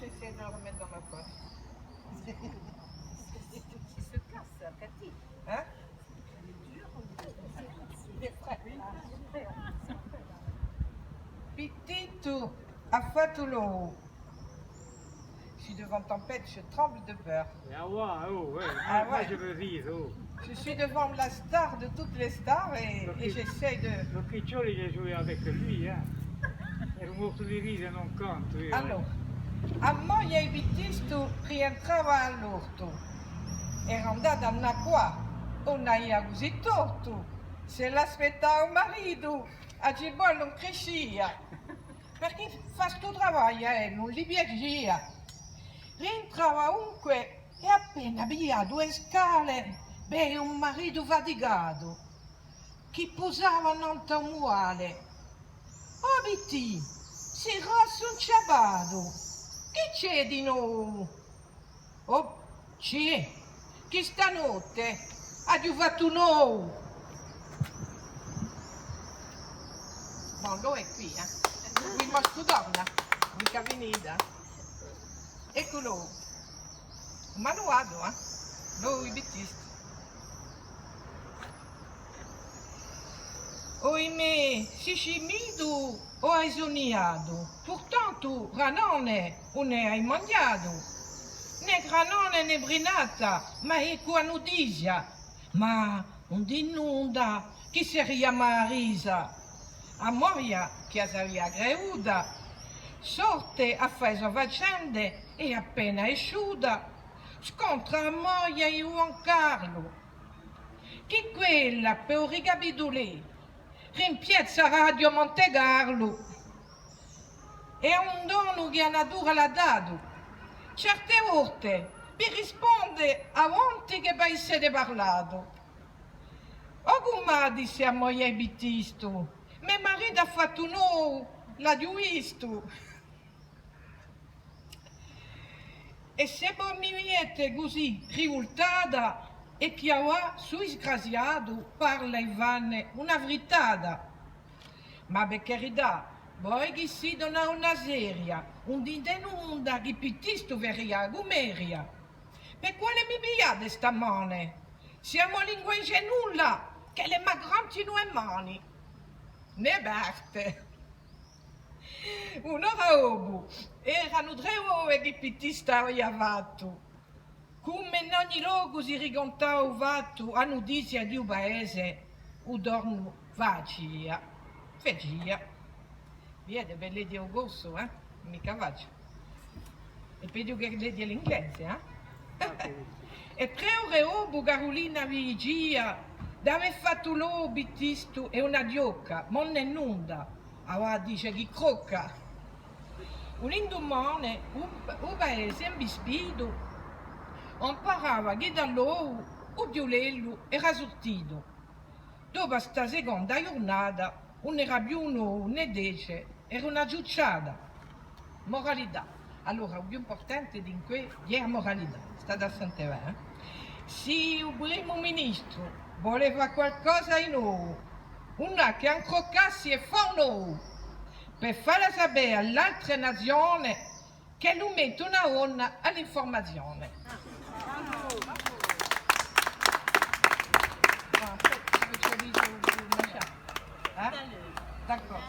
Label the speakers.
Speaker 1: j'essaie de le remettre dans ma poche. Il se casse, Cathy. Hein? Pitito, a fatto. Je suis devant tempête, je tremble de peur.
Speaker 2: Ah ouais, oh, ouais.
Speaker 1: Ah
Speaker 2: Moi,
Speaker 1: ouais.
Speaker 2: je veux rire, oh.
Speaker 1: Je suis devant la star de toutes les stars et j'essaie de...
Speaker 2: Lo Piccioli j'ai joué avec lui, hein. Era molto di ridere, non conto io.
Speaker 1: Allora, a moglie e vittisto rientrava all'orto. Era andata a qua, non ia così torto. Se l'aspettava un marito, a Gibol non crescia. Perché fa sto lavoro non gli piaceva. Rientrava ovunque e appena via 2 scale, beh, un marito faticato. Chi posava non muale. Oh, Bitti, si rosso un ciabato. Che c'è di nuovo? Oh, c'è. Che stanotte ha già fatto nuovo. Bon, lui è qui, Qui mostro donna, mica venita. Eccolo. Ma lo vado, Lui Bittista. Oimè, si scimido o hai sognato, portanto ranone non ne hai mangiato, né granone né brinata, ma è qua notizia, ma non d'inonda, chi si richiama risa, a Moria che saria greuda, sorte a fare sue faccende e appena esciuta, scontra a Moria e Juan Carlo, che quella per ricapitolare, rimpiezza Radio Montecarlo. È un dono che la natura l'ha dato. Certe volte vi risponde a volte che poi siete parlato. O come disse a moglie Bittisto, mio marito ha fatto l'ha visto. E se voi mi vedete così rivoltata, e piava su disgraziato parla Ivanne una frittata. Ma per carità, voi che si dona una seria, un denunda che pittisto veria gumeria. Per quale mi pigliate stamane? Siamo linguaggi nulla, che le magranti non mani. Ne barte. Un'ora obu, erano 3 ore che pittista aveva fatto. Come in ogni luogo si raccontava un fatto, a notizia di un paese, un dorno facia. Vede, per lei di Augusto, mica faccio. E peggio che lei di l'inglese, E 3 ore dopo Carolina vigia, dove fatto l'uovo bittisto e una diocca, non è nulla, allora dice che crocca. Un indomane, un paese imbispito, on parava che da loro il violello era sortito. Dopo sta seconda giornata non era più uno né 10, era una giucciata. Moralità. Allora, il più importante di qui è la moralità, state a sentire. Se il primo ministro voleva qualcosa di nuovo, una che ancrocassi e fa nuovo, per fare sapere all'altra nazione che lui mette una onna all'informazione. D'accord.